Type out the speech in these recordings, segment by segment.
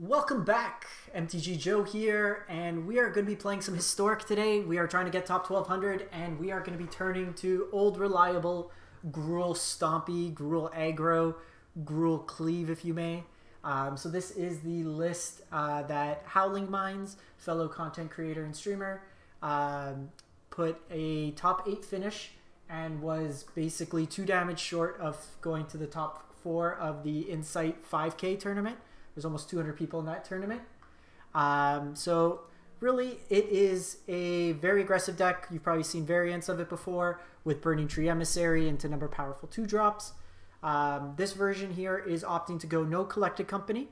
Welcome back, MTG Joe here, and we are going to be playing some Historic today. We are trying to get top 1200, and we are going to be turning to old reliable Gruul Stompy, Gruul Aggro, Gruul Cleave, if you may. So this is the list that Howling Minds, fellow content creator and streamer, put a top 8 finish and was basically 2 damage short of going to the top 4 of the Insight 5K tournament. There's almost 200 people in that tournament. So really, it is a very aggressive deck. You've probably seen variants of it before with Burning Tree Emissary into number powerful 2-drops. This version here is opting to go no Collected Company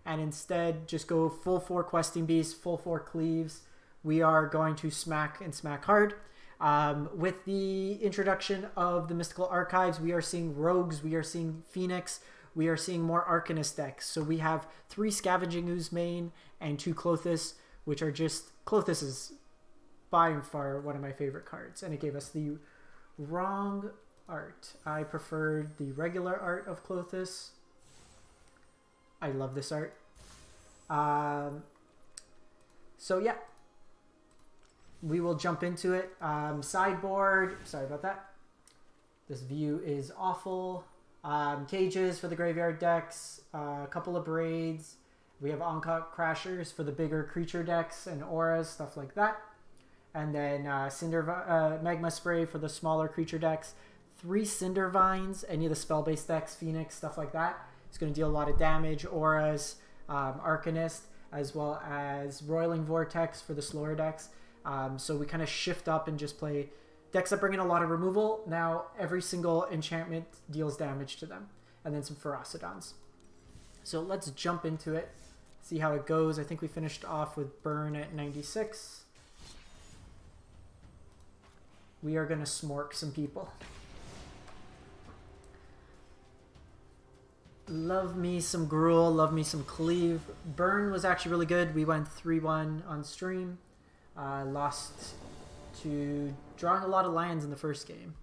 and instead just go full 4 Questing Beasts, full 4 Cleaves. We are going to smack and smack hard. With the introduction of the Mystical Archives, we are seeing Rogues, we are seeing Phoenix, we are seeing more Arcanist decks. So we have 3 Scavenging Ooze main and 2 Klothys, which are just... Klothys is by and far one of my favorite cards, and it gave us the wrong art. I preferred the regular art of Klothys. I love this art. So yeah, we will jump into it. Sideboard, sorry about that. This view is awful. Cages for the graveyard decks, a couple of braids. We have Oncut Crashers for the bigger creature decks and auras, stuff like that. And then Magma Spray for the smaller creature decks. 3 Cinder Vines, any of the spell-based decks, Phoenix, stuff like that. It's going to deal a lot of damage, auras, Arcanist, as well as Roiling Vortex for the slower decks. So we kind of shift up and just play decks that bring in a lot of removal. Now every single enchantment deals damage to them. And then some Ferocidons. So let's jump into it. See how it goes. I think we finished off with Burn at 96. We are going to smork some people. Love me some Gruul. Love me some Cleave. Burn was actually really good. We went 3-1 on stream. Lost to drawing a lot of lands in the first game.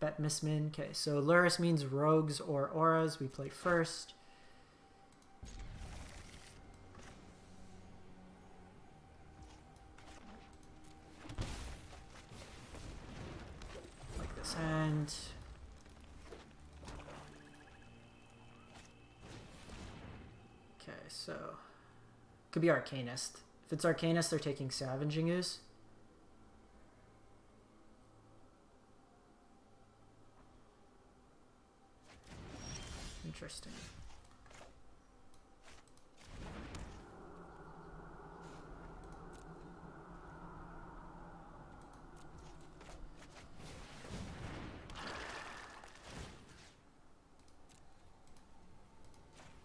Bet Miss Min. Okay, so Luris means rogues or auras. We play first. Like this hand. Okay, so could be Arcanist. If it's Arcanist, they're taking Scavenging Ooze. Interesting.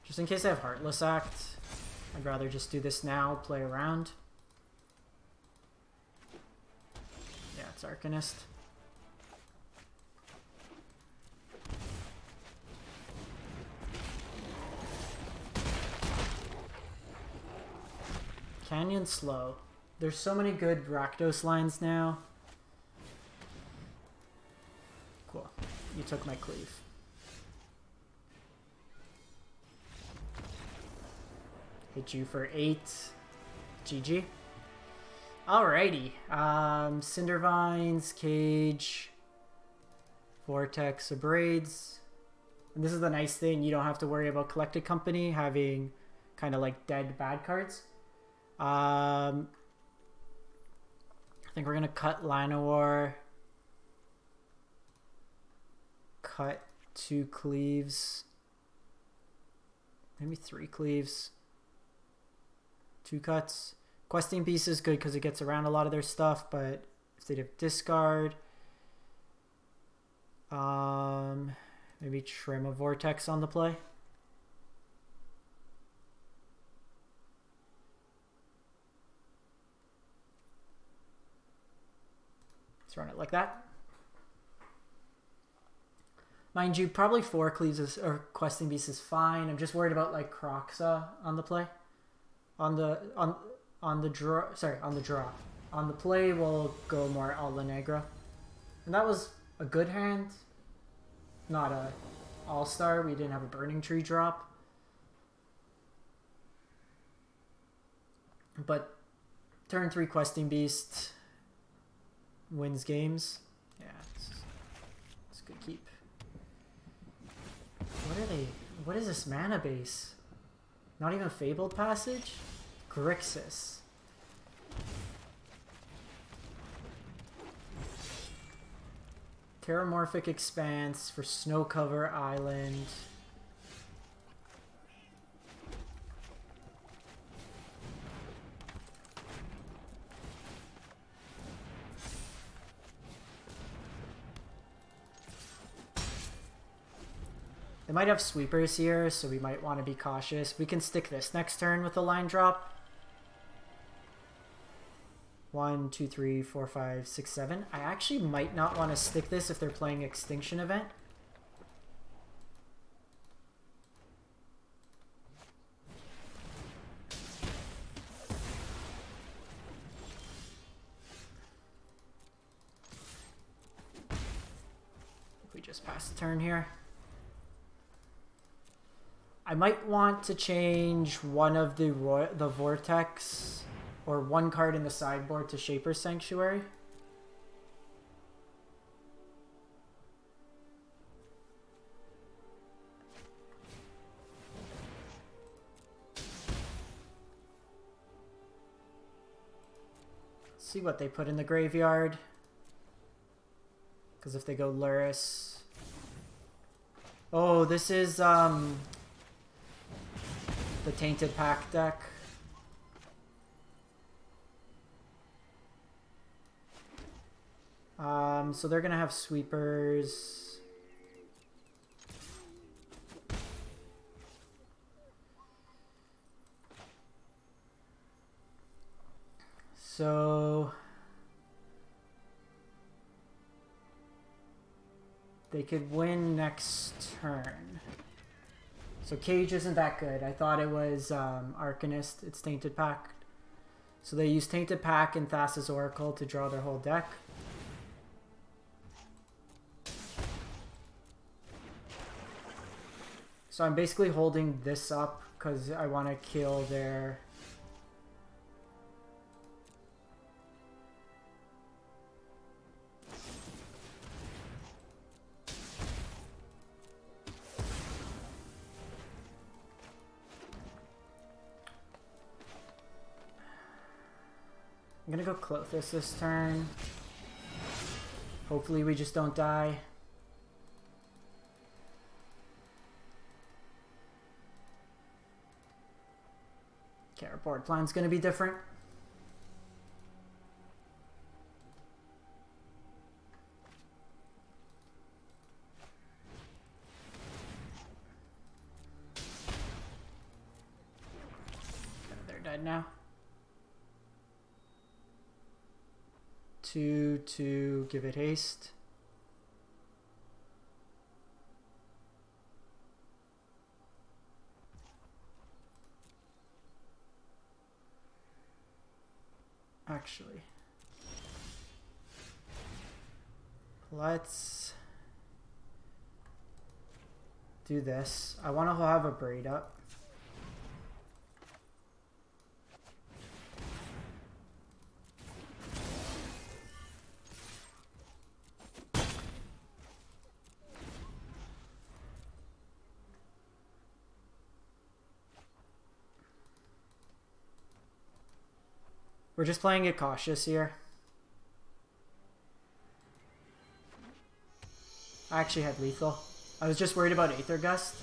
Just in case I have Heartless Act, I'd rather just do this now, play around. Yeah, it's Arcanist. Canyon slow. There's so many good Rakdos lines now. Cool. You took my Cleave. Hit you for 8. GG. Alrighty. Cindervines, Cage, Vortex, Braids. And this is the nice thing. You don't have to worry about Collected Company having kind of like dead bad cards. I think we're going to cut Llanowar, cut 2 Cleaves, maybe 3 Cleaves, 2 cuts. Questing Beast is good because it gets around a lot of their stuff, but if they have discard, maybe trim a Vortex on the play. Let's run it like that. Mind you, probably 4 Cleaves or Questing Beast is fine. I'm just worried about like Croxa on the play. On the draw. Sorry, on the draw. On the play, we'll go more Alla Negra. And that was a good hand. Not a all-star. We didn't have a Burning Tree drop. But turn 3 Questing Beast wins games. Yeah, it's a good keep. What are they? What is this mana base? Not even Fabled Passage? Grixis. Terramorphic Expanse for Snow Cover Island. They might have sweepers here, so we might want to be cautious. We can stick this next turn with a line drop. 1, 2, 3, 4, 5, 6, 7. I actually might not want to stick this if they're playing Extinction Event. We just pass the turn here. I might want to change one of the Vortex or one card in the sideboard to Shaper's Sanctuary. Let's see what they put in the graveyard. Because if they go Luris... Oh, this is the Tainted Pact deck. So they're gonna have sweepers. So they could win next turn. So Cage isn't that good. I thought it was Arcanist. It's Tainted Pact. So they use Tainted Pact and Thassa's Oracle to draw their whole deck. So I'm basically holding this up because I want to kill their... I'm gonna go Klothys this turn. Hopefully we just don't die. Okay, our board plan's gonna be different. Okay, they're dead now. 2/2, give it haste. Actually, let's do this. I want to have a braid up. We're just playing it cautious here. I actually had lethal. I was just worried about Aether Gust.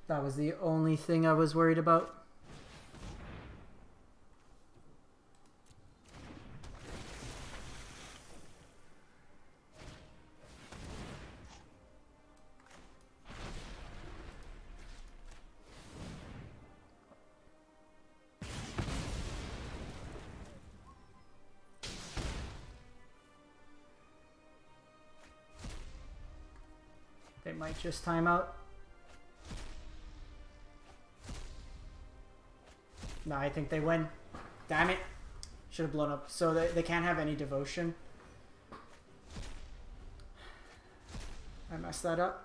That was the only thing I was worried about. They might just time out. No, I think they win. Damn it. Should have blown up. So they can't have any devotion. I messed that up.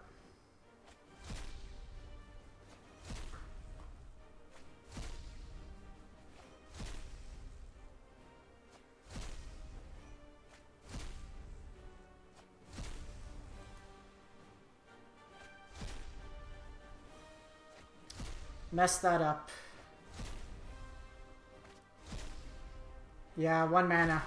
Messed that up. Yeah, 1 mana.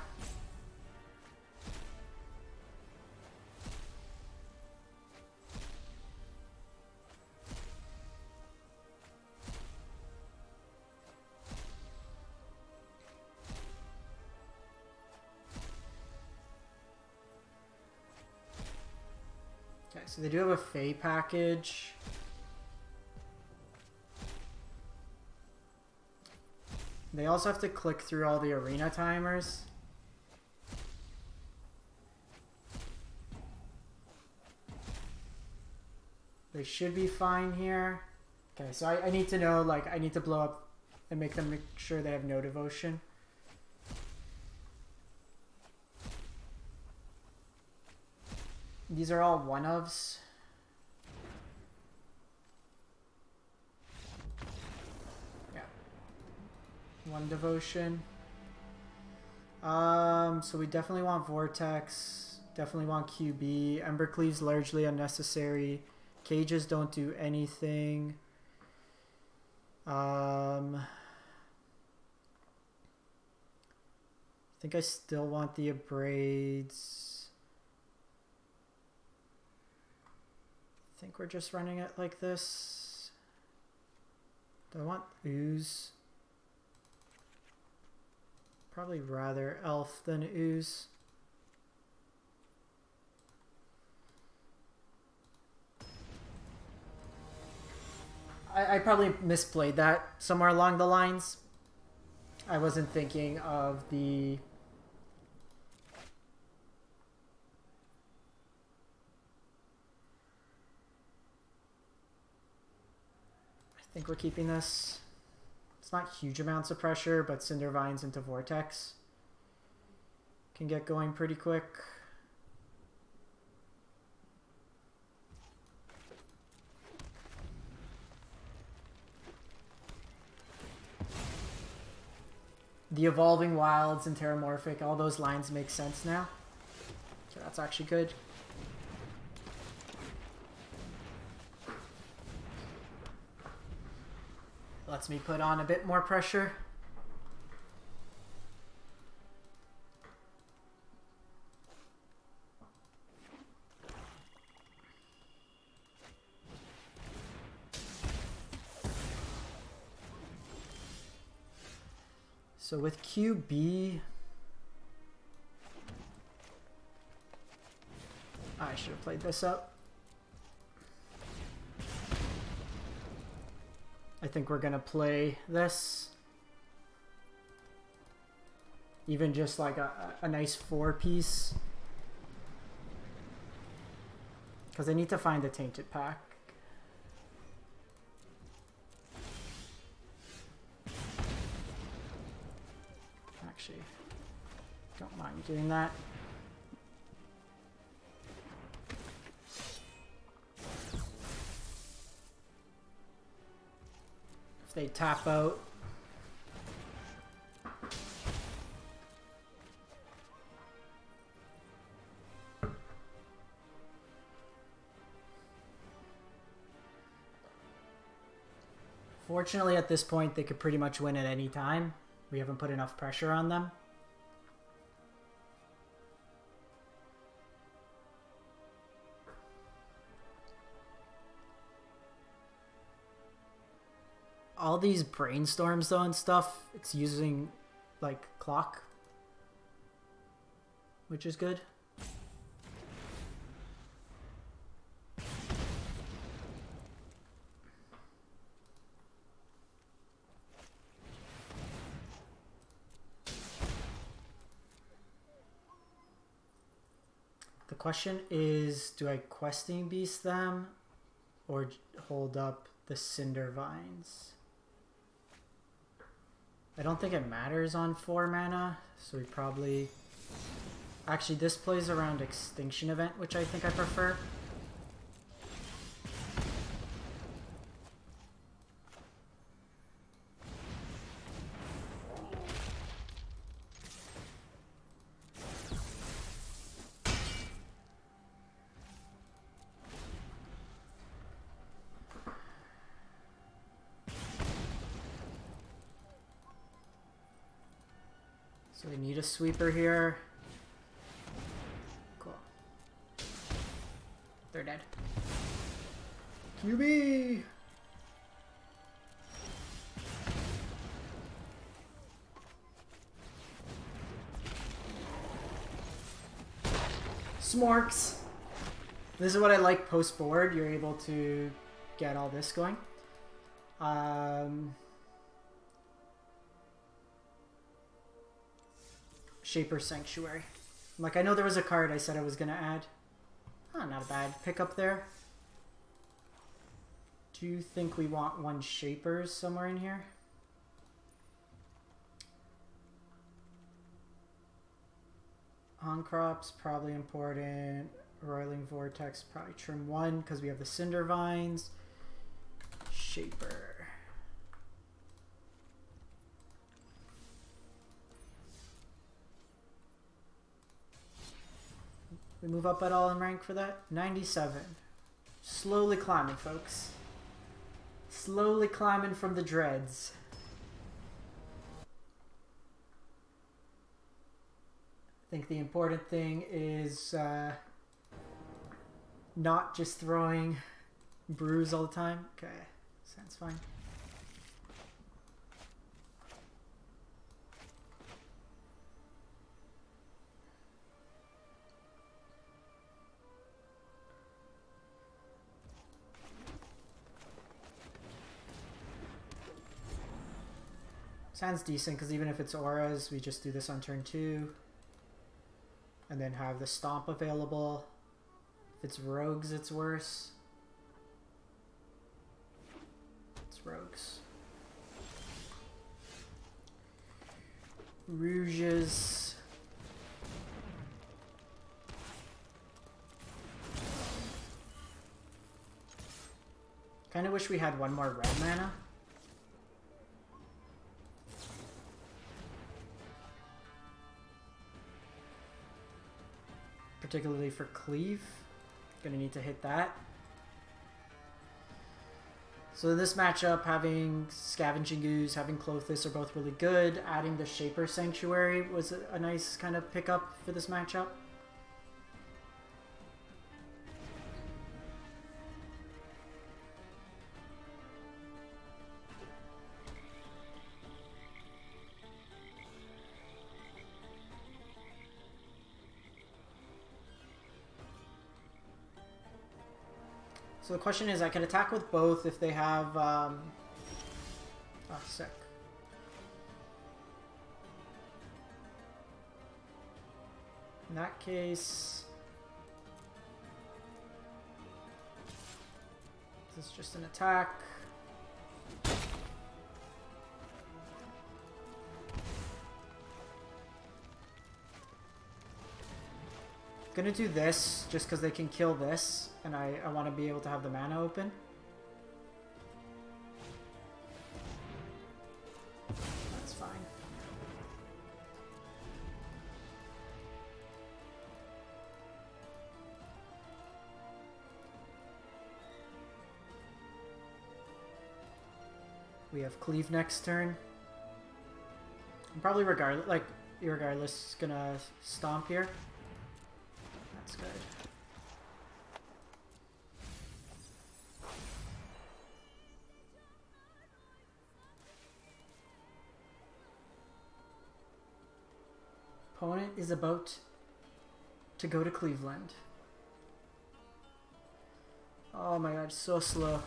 Okay, so they do have a Fae package. They also have to click through all the arena timers. They should be fine here. Okay, so I need to know, like, I need to blow up and make them make sure they have no devotion. These are all one-ofs. Yeah. 1 devotion. So we definitely want Vortex. Definitely want QB. Embercleave's largely unnecessary. Cages don't do anything. I think I still want the Abrades. I think we're just running it like this. Do I want Ooze? Probably rather Elf than Ooze. I probably misplayed that somewhere along the lines. I wasn't thinking of the... I think we're keeping this. It's not huge amounts of pressure, but Cinder Vines into Vortex can get going pretty quick. The Evolving Wilds and Terramorphic, all those lines make sense now. Okay, that's actually good. Lets me put on a bit more pressure. So with QB, I should have played this up. I think we're gonna play this. Even just like a nice 4-piece. Because I need to find the Tainted Pact. Actually, don't mind doing that. If they tap out, fortunately at this point they could pretty much win at any time. We haven't put enough pressure on them. All these brainstorms though and stuff, it's using like clock, which is good. The question is, do I questing beast them or hold up the Cinder Vines? I don't think it matters on 4 mana, so we probably... Actually, this plays around Extinction Event, which I think I prefer. So we need a sweeper here. Cool. They're dead. QB! Smorks! This is what I like post-board. You're able to get all this going. Shaper Sanctuary. Like, I know there was a card I said I was going to add. Oh, not a bad pickup there. Do you think we want 1 Shapers somewhere in here? On-crops, probably important. Roiling Vortex, probably trim 1 because we have the Cinder Vines. Shaper. We move up at all in rank for that? 97. Slowly climbing, folks. Slowly climbing from the dreads. I think the important thing is not just throwing brews all the time. Okay, sounds fine. Sounds decent, because even if it's auras, we just do this on turn 2. And then have the stomp available. If it's rogues, it's worse. It's rogues. Rouges. Kind of wish we had 1 more red mana. Particularly for cleave. Gonna need to hit that. So in this matchup, having Scavenging Ooze, having Clothis are both really good. Adding the Shaper Sanctuary was a nice kind of pickup for this matchup. So the question is, I can attack with both if they have, oh, sick. In that case, this is just an attack. Gonna do this just because they can kill this, and I want to be able to have the mana open. That's fine. We have cleave next turn. I'm probably regardless gonna stomp here. That's good. Opponent is about to go to Cleveland. Oh my god, so slow.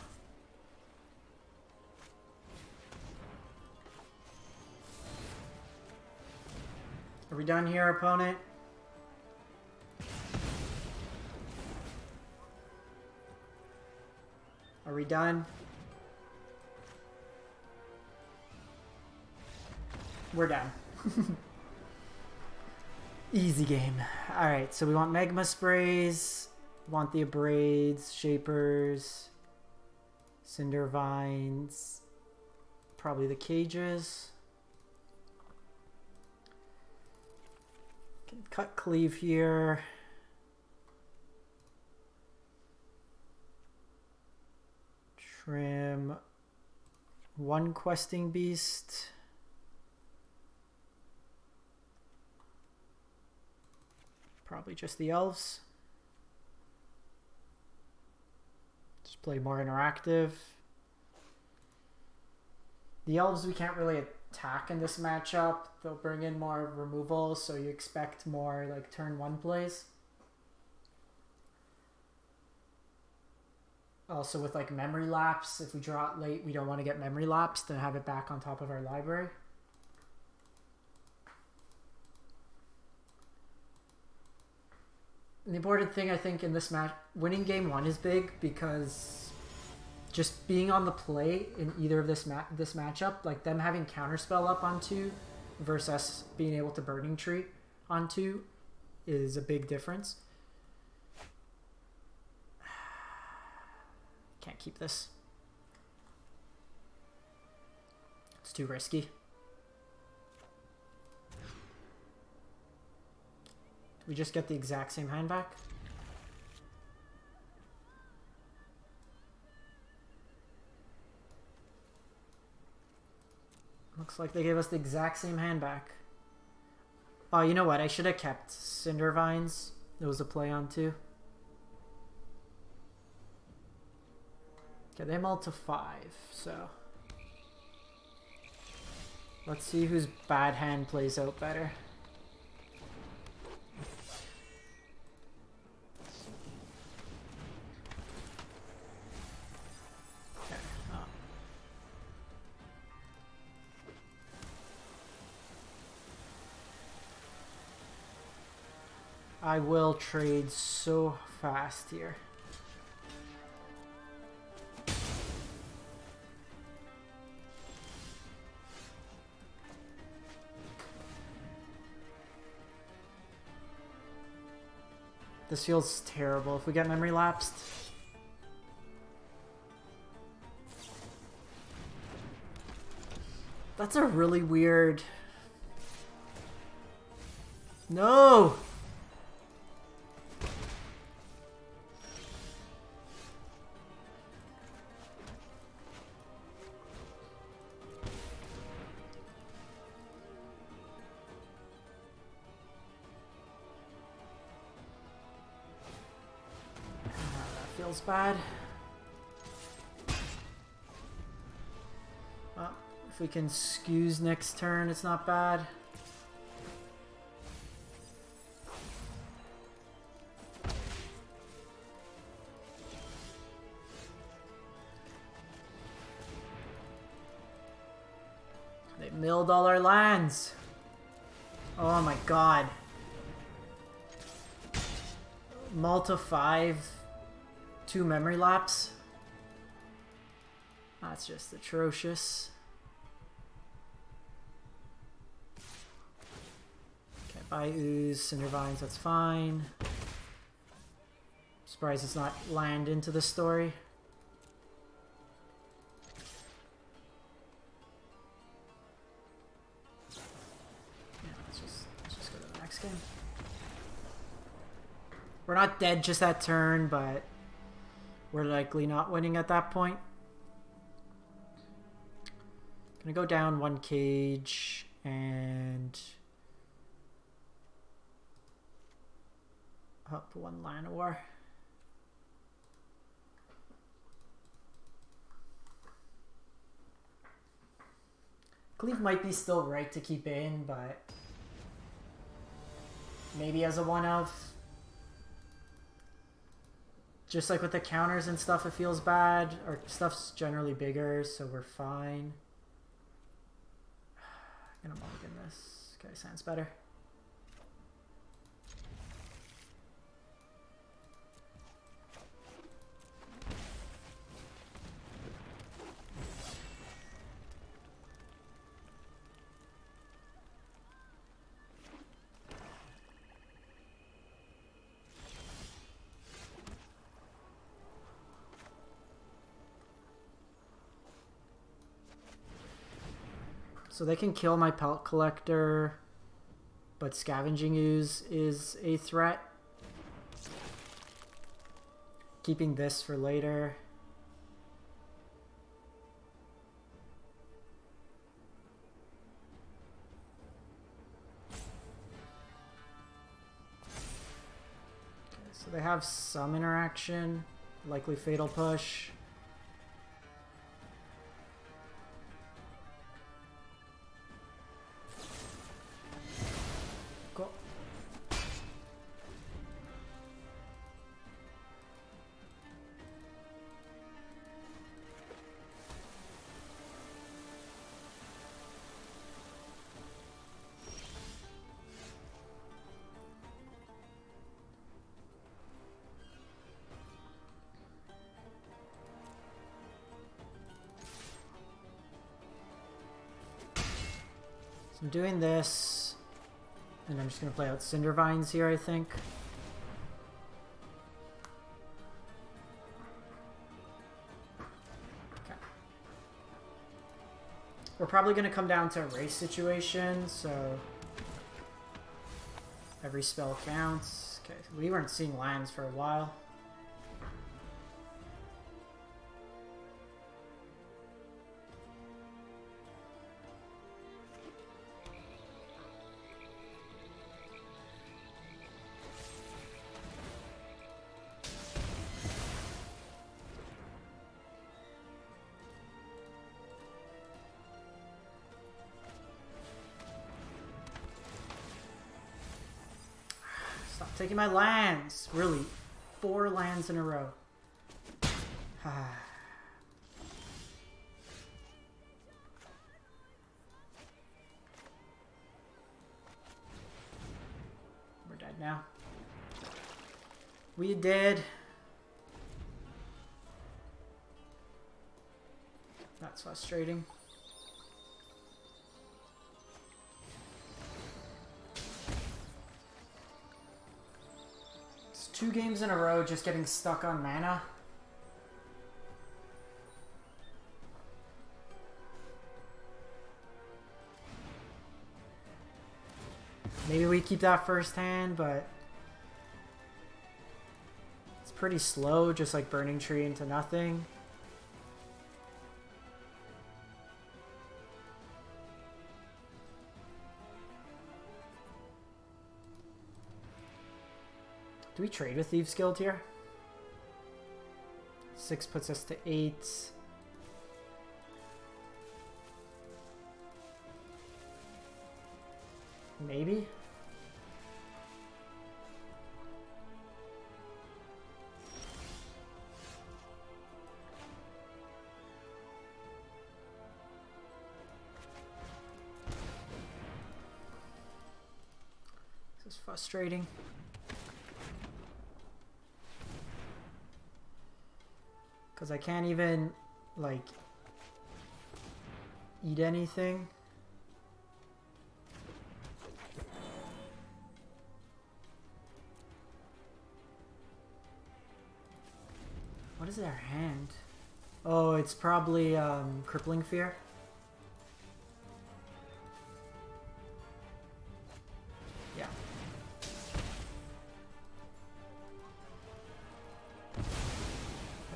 Are we done here, opponent? Are we done? we're down. Easy game. Alright, so we want Magma Sprays, want the Abrades, Shapers, Cinder Vines, probably the Cages. Can cut Cleave here. Trim one Questing Beast. Probably just the Elves. Just play more interactive. The Elves we can't really attack in this matchup. They'll bring in more removal, so you expect more like turn 1 plays. Also with like memory lapse, if we draw it late, we don't want to get memory lapse to have it back on top of our library. The important thing I think in this match, winning game 1 is big because just being on the play in either of this matchup, like them having counterspell up on 2 versus us being able to Burning Tree on 2 is a big difference. Can't keep this. It's too risky. We just get the exact same hand back. Looks like they gave us the exact same hand back. Oh, you know what? I should have kept Cinder Vines. It was a play on 2. Okay, they mull to 5, so let's see whose bad hand plays out better. I will trade so fast here. This feels terrible if we get memory lapsed. That's a really weird... No! Feels bad. Well, if we can skews next turn, it's not bad. They milled all our lands. Oh my god. Multi 5. 2 memory lapse. That's just atrocious. Okay, buy Ooze, Cinder Vines, that's fine. Surprised it's not land into the story. Yeah, let's just go to the next game. We're not dead just that turn, but we're likely not winning at that point. Gonna go down 1 cage and up 1 Llanowar. Cleave might be still right to keep in, but maybe as a 1-of. Just like with the counters and stuff, it feels bad. Our stuff's generally bigger, so we're fine. I'm gonna mulligan this. Okay, sounds better. So they can kill my Pelt Collector, but Scavenging Ooze is a threat. Keeping this for later. Okay, so they have some interaction, likely Fatal Push. Cool. So I'm doing this, and I'm just going to play out Cinder Vines here, I think. Okay. We're probably going to come down to a race situation, so every spell counts. Okay, we weren't seeing lands for a while. Stop taking my lands. Really, 4 lands in a row. We're dead now. We did. That's frustrating. It's 2 games in a row just getting stuck on mana. Maybe we keep that first hand, but it's pretty slow, just like Burning Tree into nothing. Do we trade with Thieves Guild here? 6 puts us to 8. Maybe? This is frustrating. Because I can't even, like, eat anything. What is their hand? Oh, it's probably Crippling Fear. Yeah.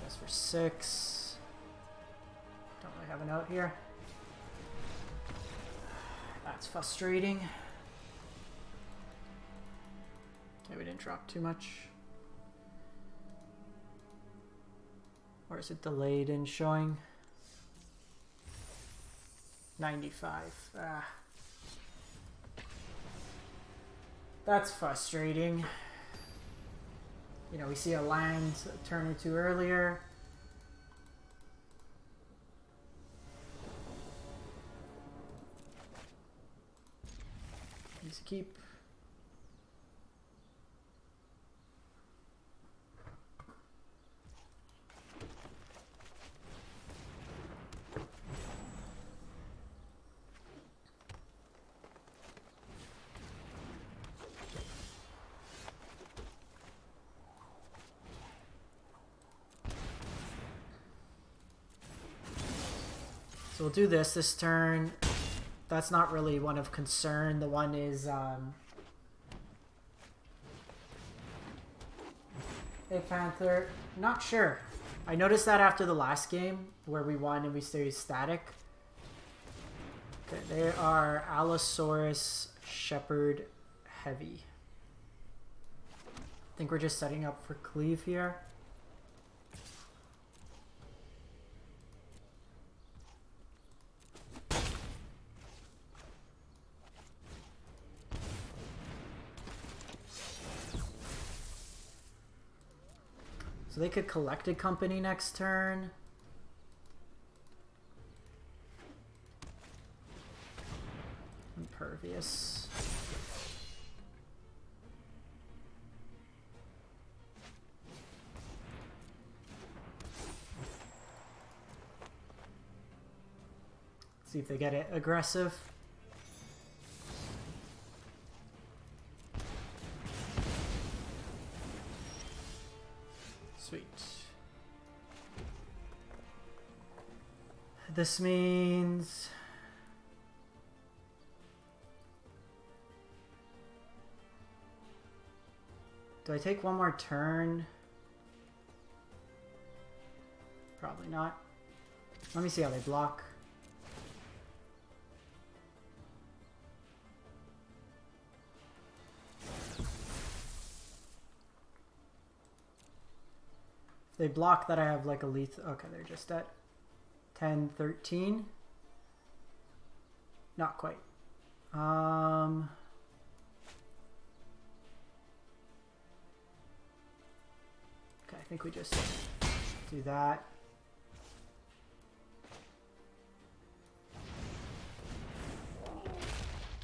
That's for 6. Don't really have an out here. That's frustrating. Okay, we didn't drop too much. Or is it delayed in showing? 95. Ah. That's frustrating. You know, we see a land a turn or 2 earlier. Just keep. So we'll do this turn, that's not really one of concern. The one is Hey Panther, not sure. I noticed that after the last game where we won and we stayed static. Okay, they are Allosaurus Shepherd Heavy. I think we're just setting up for cleave here. So they could collect a company next turn. Impervious. See if they get it aggressive. Sweet. This means do I take one more turn? Probably not. Let me see how they block. They block that I have like a lethal. Okay, they're just at 10, 13. Not quite. Okay, I think we just do that.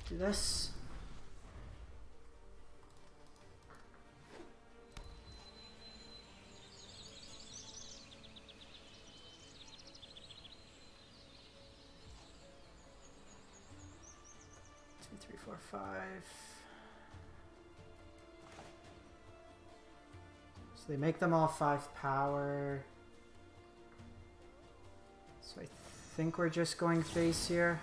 Do this. Three, four, five. So they make them all 5 power. So I think we're just going face here.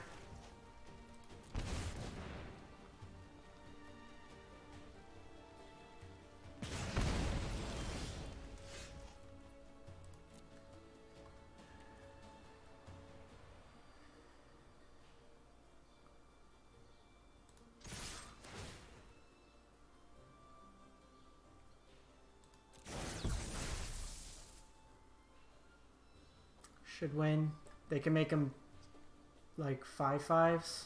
Should win. They can make them like 5/5s,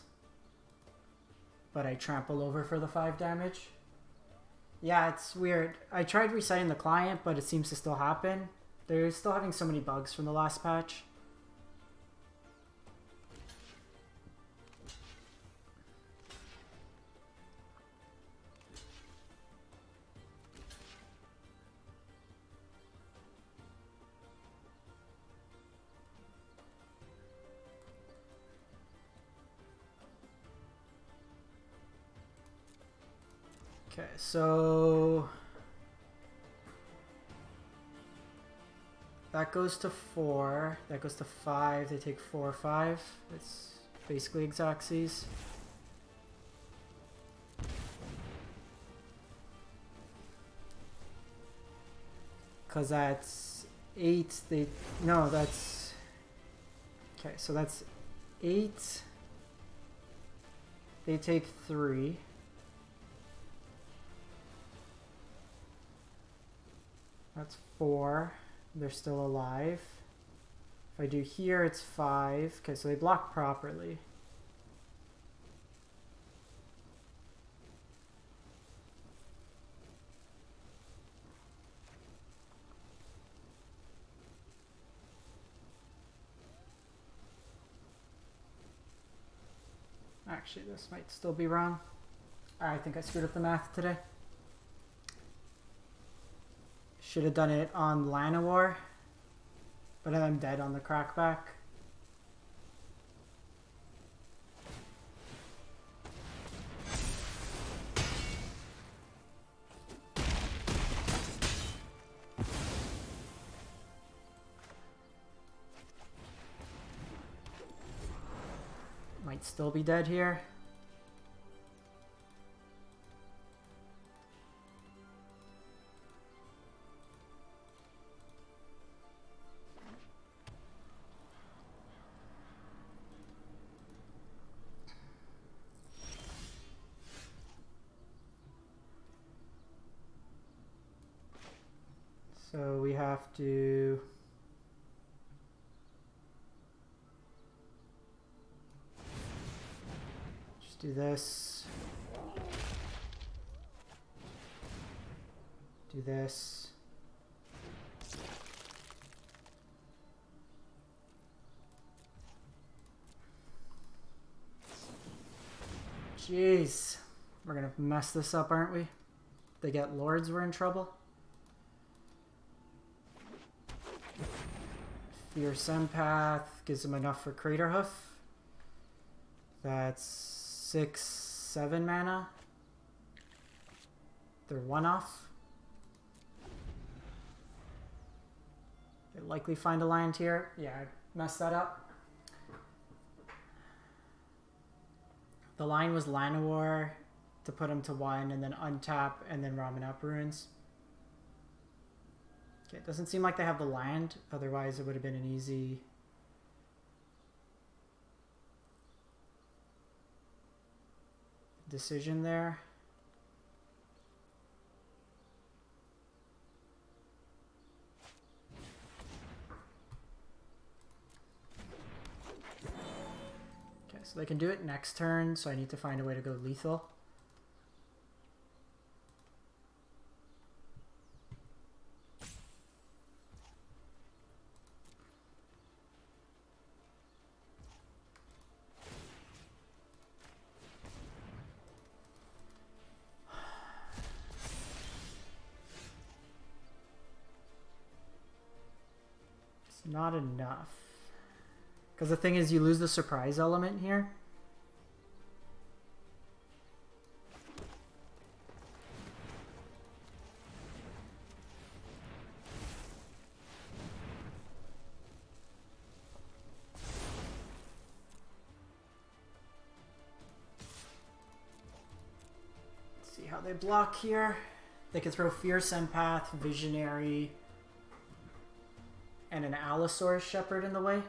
but I trample over for the 5 damage. Yeah, it's weird. I tried resetting the client, but it seems to still happen. They're still having so many bugs from the last patch. Okay, so that goes to 4, that goes to 5, they take 4 or 5. It's basically Xaxes. Cause that's 8, no, that's, okay, so that's 8, they take 3. That's 4. They're still alive. If I do here, it's 5. Okay, so they block properly. Actually, this might still be wrong. I think I screwed up the math today. Should have done it on Llanowar, but then I'm dead on the crackback. My Might still be dead here. So we have to just do this, do this. Jeez, we're gonna mess this up, aren't we? If they get lords, we're in trouble. Fierce Empath gives him enough for Crater Hoof. That's 6, 7 mana. They're 1 off. They likely find a land here. Yeah, I messed that up. The line was Llanowar to put him to 1 and then untap and then Ramen Up Ruins. Okay, it doesn't seem like they have the land, otherwise it would have been an easy decision there. Okay, so they can do it next turn, so I need to find a way to go lethal. Not enough. Because the thing is, you lose the surprise element here. Let's see how they block here. They can throw Fierce Empath, Visionary, and an Allosaurus Shepherd in the way.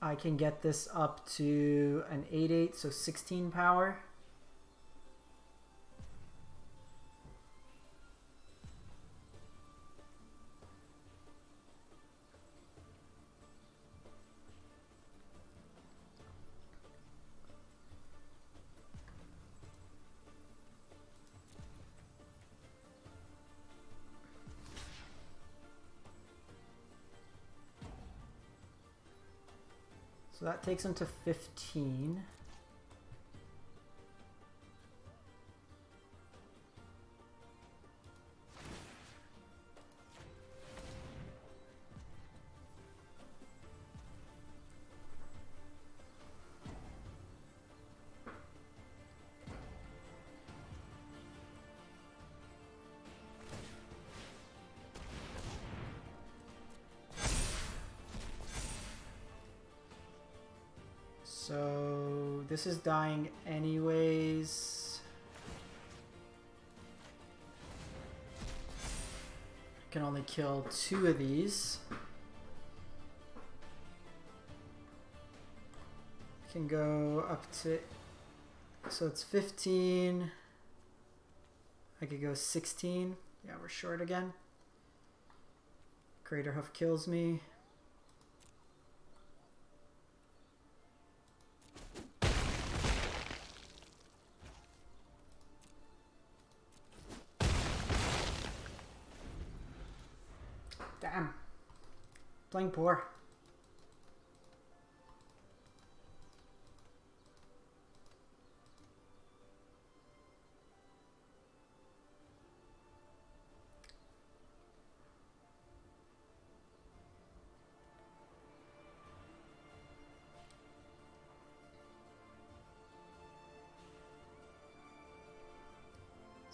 I can get this up to an 8/8, so 16 power. So that takes him to 15. So this is dying anyways. I can only kill 2 of these. I can go up to, so it's 15. I could go 16. Yeah, we're short again. Crater Hoof kills me. Damn. Playing poor.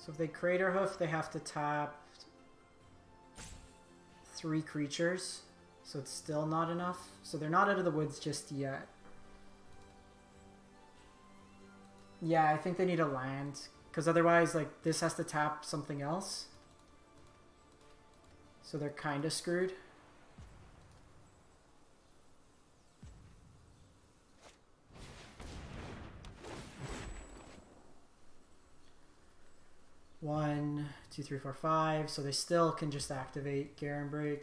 So if they Crater Hoof, they have to tap 3 creatures. So it's still not enough. So they're not out of the woods just yet. Yeah, I think they need a land. Because otherwise, like, this has to tap something else. So they're kind of screwed. One, two, three, four, five. So they still can just activate Garen Break.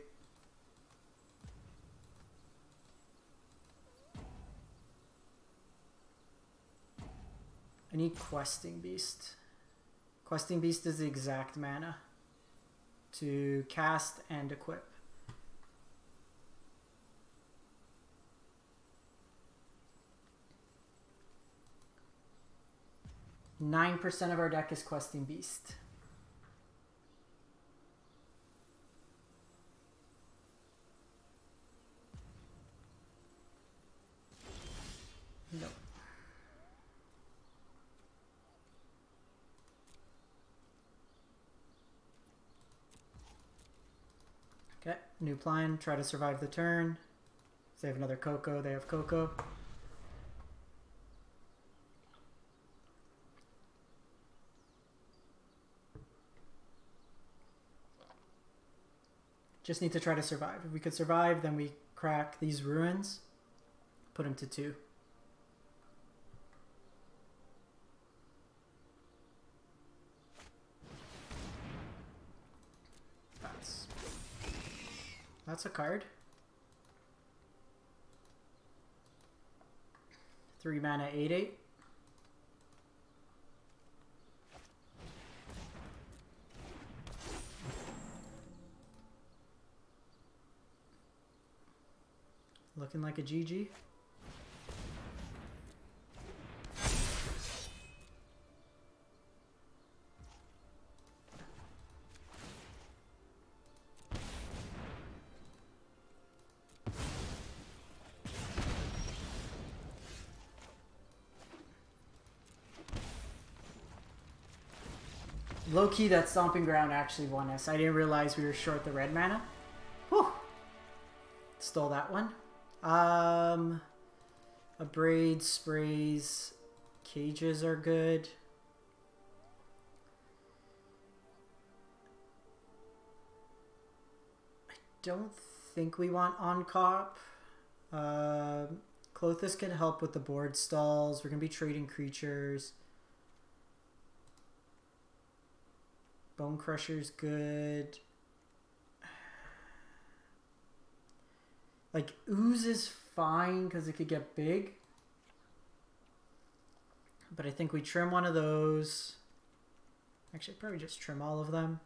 I need Questing Beast. Questing Beast is the exact mana to cast and equip. %9 of our deck is Questing Beast. Nope. Okay, new plan, try to survive the turn. If they have another Coco, they have Coco. Just need to try to survive. If we could survive, then we crack these ruins, put them to 2. That's a card. 3 mana, 8/8. Looking like a GG. Low-key, that Stomping Ground actually won us. I didn't realize we were short the red mana. Whew! Stole that one. Abrade, sprays, cages are good. I don't think we want on-cop. Clothis can help with the board stalls. We're going to be trading creatures. Bone Crusher's good. Like, Ooze is fine because it could get big. But I think we trim one of those. Actually, probably just trim all of them.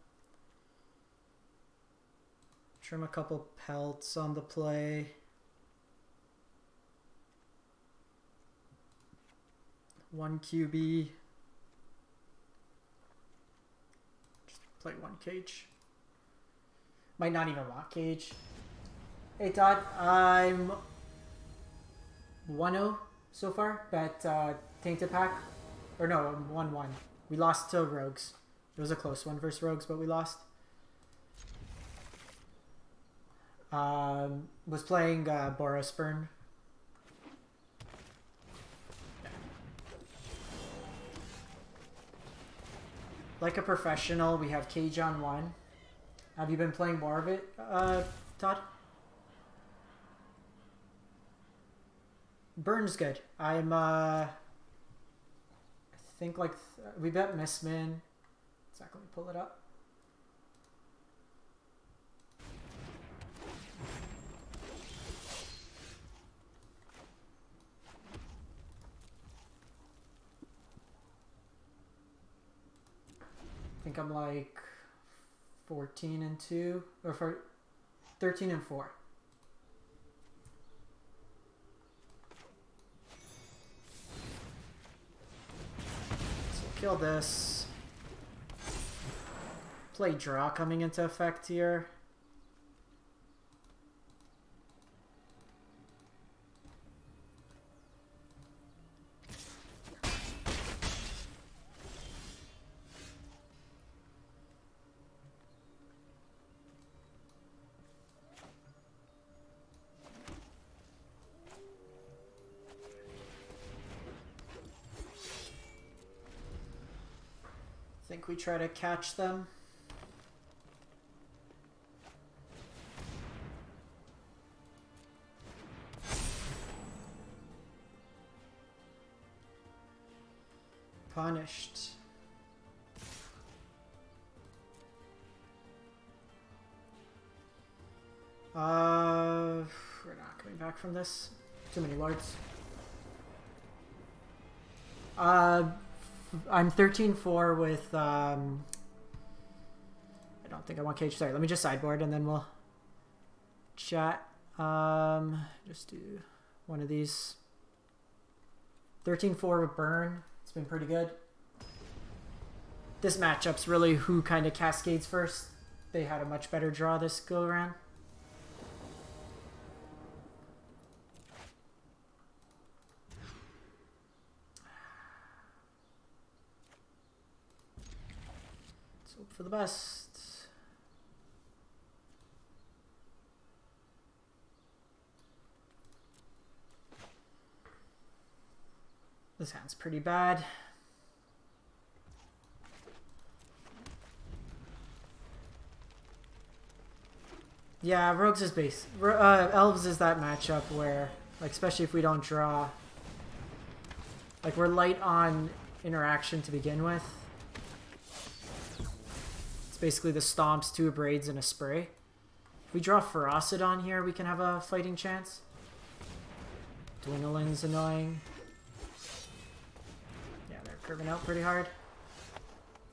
Trim a couple pelts on the play. One QB. Play 1 cage. Might not even want cage. Hey Todd, I'm 1-0 so far, but Tainted Pact. Or no, I'm 1-1. We lost to Rogues. It was a close one versus Rogues, but we lost. Was playing Boros Burn. Like a professional, we have cage on 1. Have you been playing more of it, Todd? Burn's good. I'm, I think, like, we bet Mistman. Exactly, pull it up. I think I'm like 14-2 or for 13-4. So kill this. Play draw coming into effect here. think we try to catch them. Punished. We're not coming back from this. Too many lords. I'm 13-4 with, I don't think I want cage. Sorry, let me just sideboard and then we'll chat. Just do one of these. 13-4 with burn. It's been pretty good. This matchup's really who kind of cascades first. They had a much better draw this go around. Let's hope for the best. This hand's pretty bad. Yeah, Rogues is base. Elves is that matchup where, like, especially if we don't draw, like, we're light on interaction to begin with. It's basically the stomps, 2 braids, and a spray. If we draw Ferocidon here, we can have a fighting chance. Dwindling's annoying. Yeah, they're curving out pretty hard.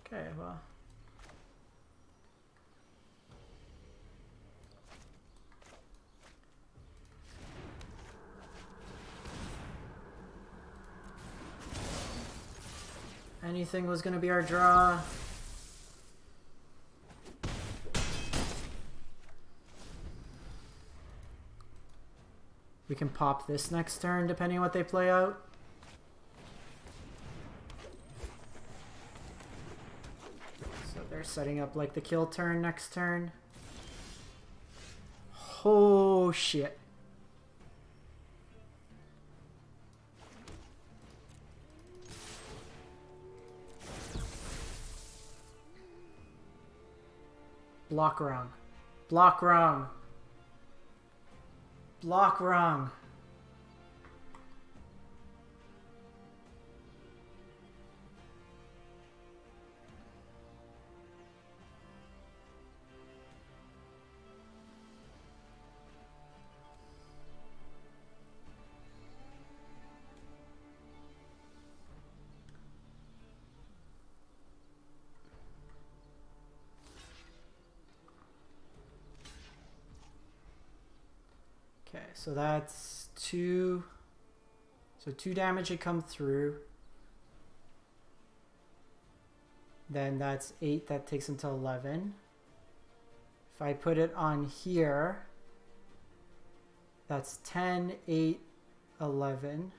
Okay, well. Anything was going to be our draw. We can pop this next turn depending on what they play out. So they're setting up like the kill turn next turn. Oh shit. Block wrong. Block wrong. Block wrong. Okay, so that's 2. So 2 damage had come through. Then that's 8. That takes him to 11. If I put it on here, that's 10, 8, 11.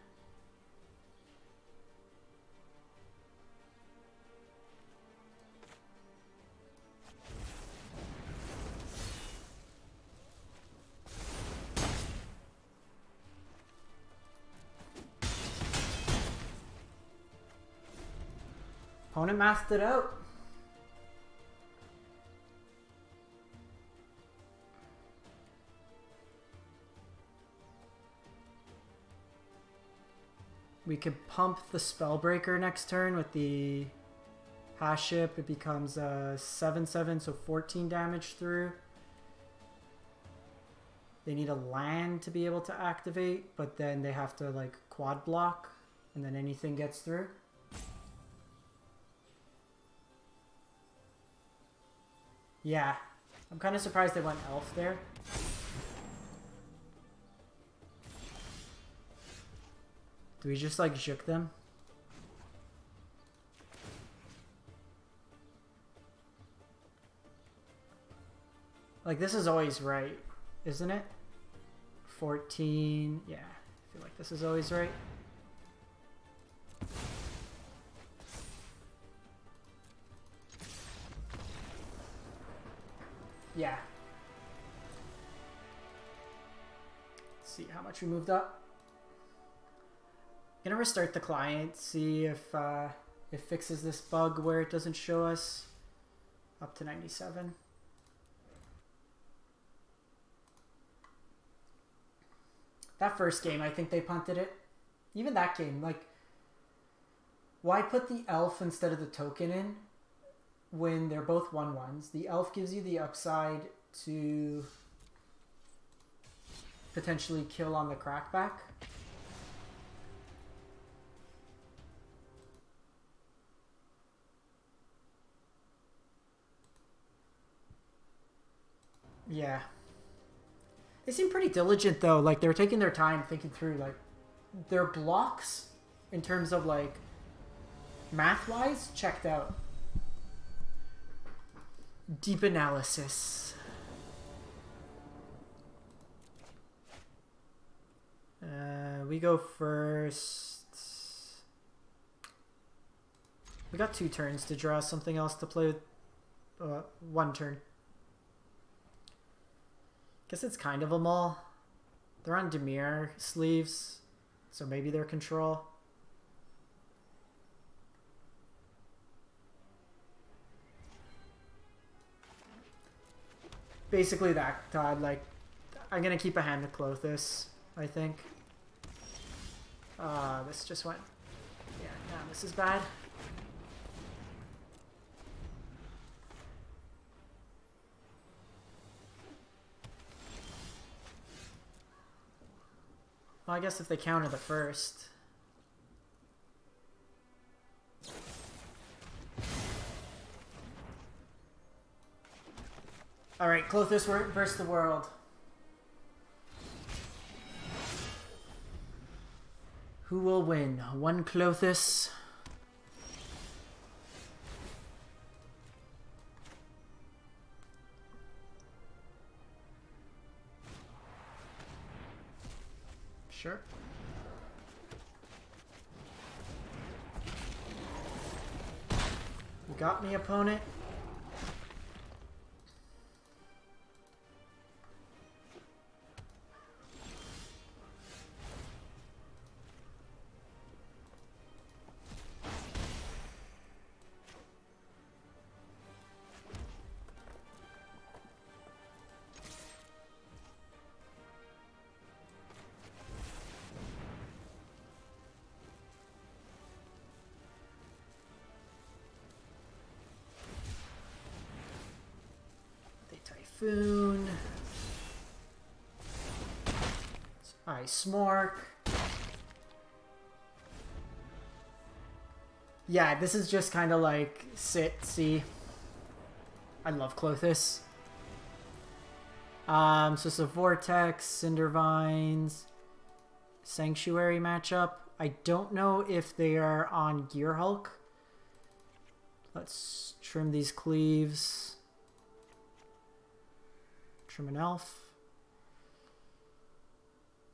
Opponent mathed it out. We could pump the Spellbreaker next turn with the Hash Ship. It becomes a 7/7, so 14 damage through. They need a land to be able to activate, but then they have to like quad block, and then anything gets through. Yeah, I'm kind of surprised they went Elf there. Do we just like juke them? Like this is always right, isn't it? 14, yeah, I feel like this is always right. Yeah. Let's see how much we moved up. I'm gonna restart the client, see if It fixes this bug where it doesn't show us up to 97. That first game, I think they punted it. Even that game, like, why put the elf instead of the token in when they're both 1/1s? The elf gives you the upside to potentially kill on the crackback. Yeah. They seem pretty diligent though. Like, they're taking their time thinking through, like, their blocks in terms of, like, math-wise, checked out. Deep analysis. We go first. We got 2 turns to draw something else to play with. 1 turn. Guess it's kind of a mull. They're on Dimir sleeves, so maybe they're control. Basically that, Todd. Like, I'm gonna keep a hand to Clothis, I think. This just went... Yeah, no, this is bad. Well, I guess if they counter the first. Alright, Clothis versus the world. Who will win? One Clothis? Sure. You got me, opponent. Typhoon. Ice Smork. Yeah, this is just kind of like sit, see. I love Clothis. So it's a Vortex, Cindervines, Sanctuary matchup. I don't know if they are on Gear Hulk. Let's trim these cleaves. Trim an elf.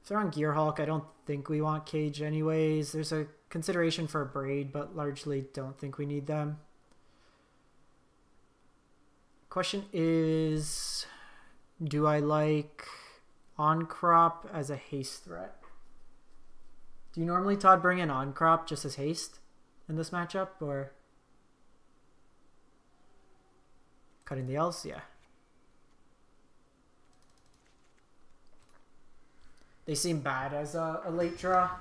If they're on Gear Hulk, I don't think we want Cage anyways. There's a consideration for a Braid, but largely don't think we need them. Question is, do I like On Crop as a haste threat? Do you normally, Todd, bring in On Crop just as haste in this matchup, or cutting the elves? Yeah. They seem bad as a late draw.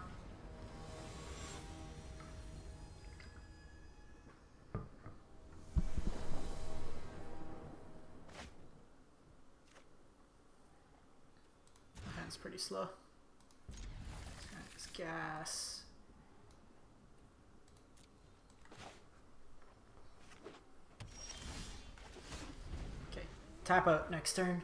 That's pretty slow. That's gas. Okay, tap out next turn.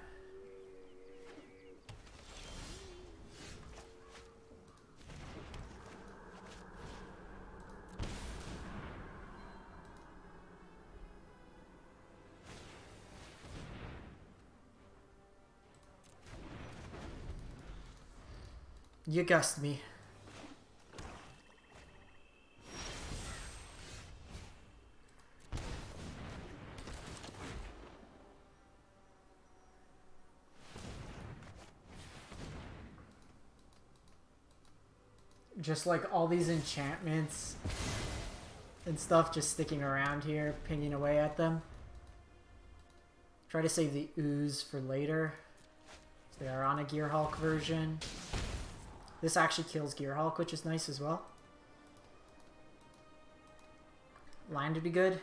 You guessed me. Just like all these enchantments and stuff just sticking around here, pinging away at them. Try to save the ooze for later. They are on a Gearhulk version. This actually kills Gearhulk, which is nice as well. Land would be good.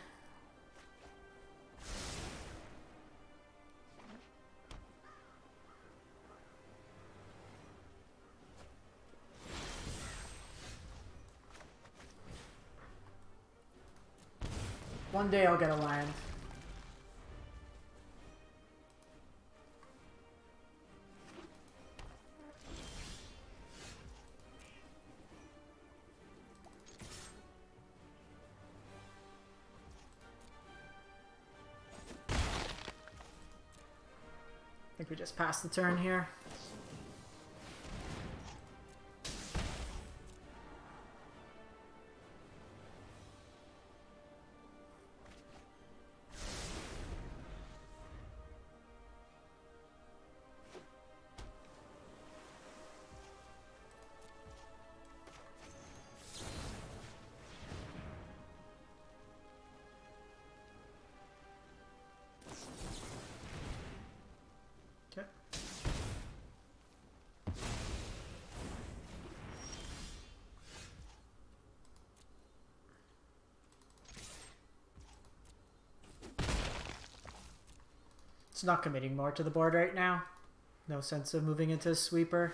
One day I'll get a land. I think we just passed the turn here. Okay. It's not committing more to the board right now. No sense of moving into a sweeper.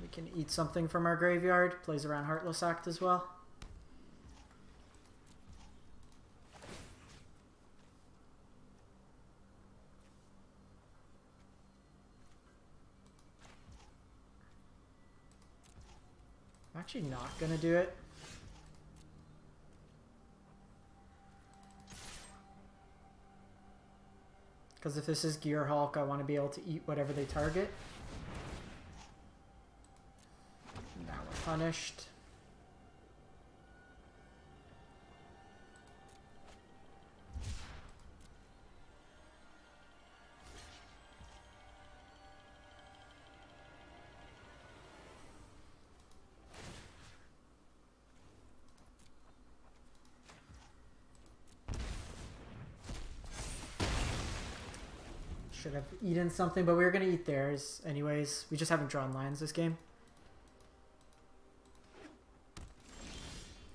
We can eat something from our graveyard. Plays around Heartless Act as well. I'm actually not gonna do it. Because if this is Gearhulk, I want to be able to eat whatever they target. Now we're punished. Should have eaten something, but we were going to eat theirs anyways. We just haven't drawn lines this game.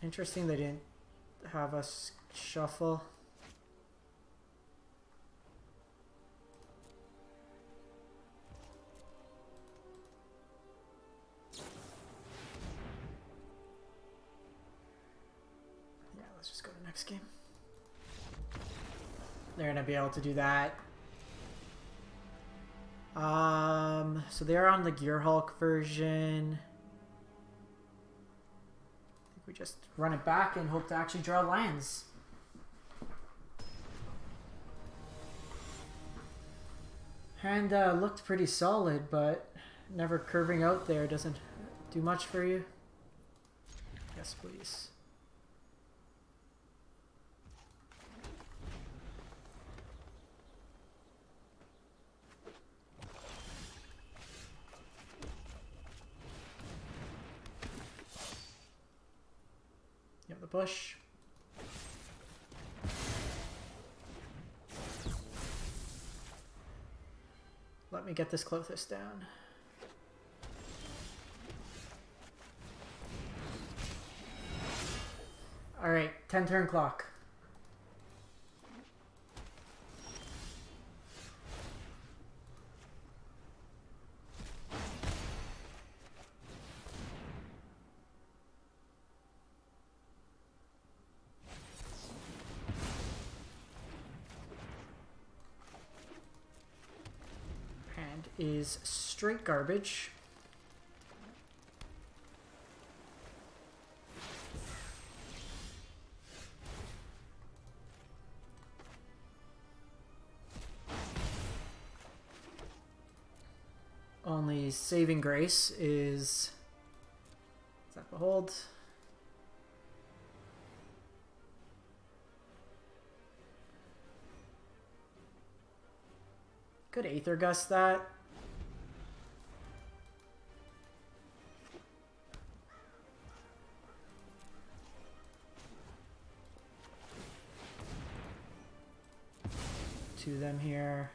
Interesting they didn't have us shuffle. Yeah, let's just go to the next game. They're going to be able to do that. So they're on the Gearhulk version. I think we just run it back and hope to actually draw lands. Hand looked pretty solid, but never curving out there doesn't do much for you. Yes, please. Yep, the push. Let me get this Clothis down. Alright, 10 turn clock. Is straight garbage. Only saving grace is that behold. Could Aether Gust that. to them here.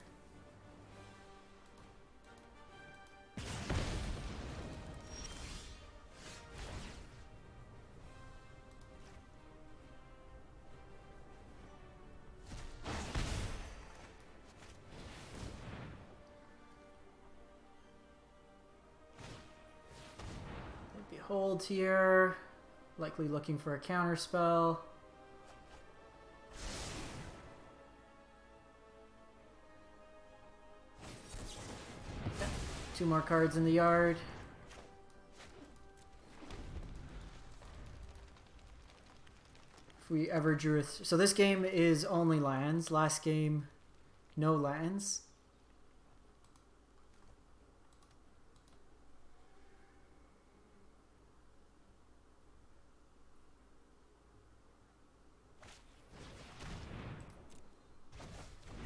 Hold here, likely looking for a counter spell. Okay. 2 more cards in the yard. If we ever drew a so this game is only lands. Last game, no lands.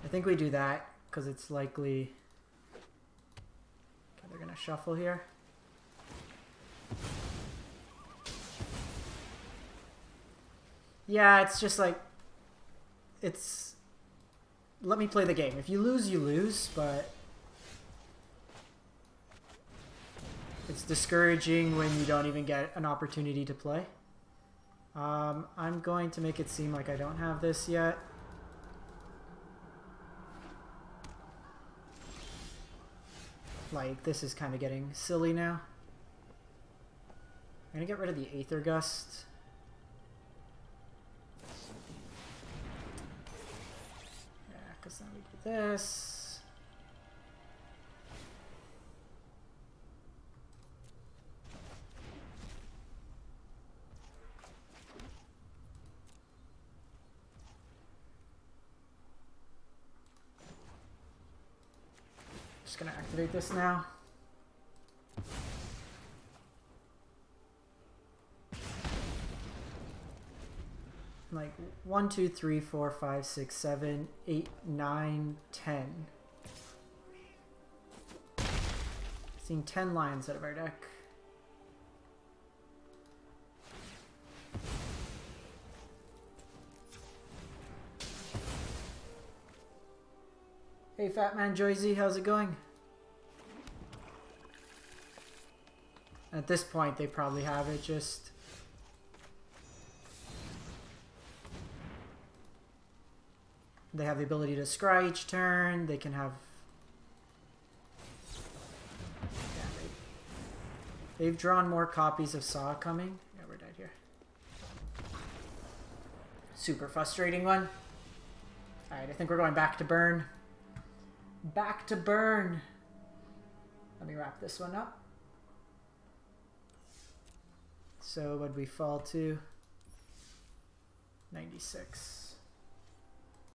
I think we do that because it's likely. Okay, they're gonna shuffle here. Yeah, it's just like it's. Let me play the game. If you lose, you lose, but it's discouraging when you don't even get an opportunity to play. I'm going to make it seem like I don't have this yet. Like, this is kind of getting silly now. I'm going to get rid of the Aether Gust. Yeah, because then we do this. Just gonna activate this now. Like 1, 2, 3, 4, 5, 6, 7, 8, 9, 10. Seeing 10 lions out of our deck. Hey, Fat Man Joyzy, how's it going? At this point, they probably have it just... They have the ability to scry each turn, they can have... Yeah, they've drawn more copies of Saw coming. Yeah, we're dead here. Super frustrating one. Alright, I think we're going back to burn. Back to burn. Let me wrap this one up. So what'd we fall to? 96.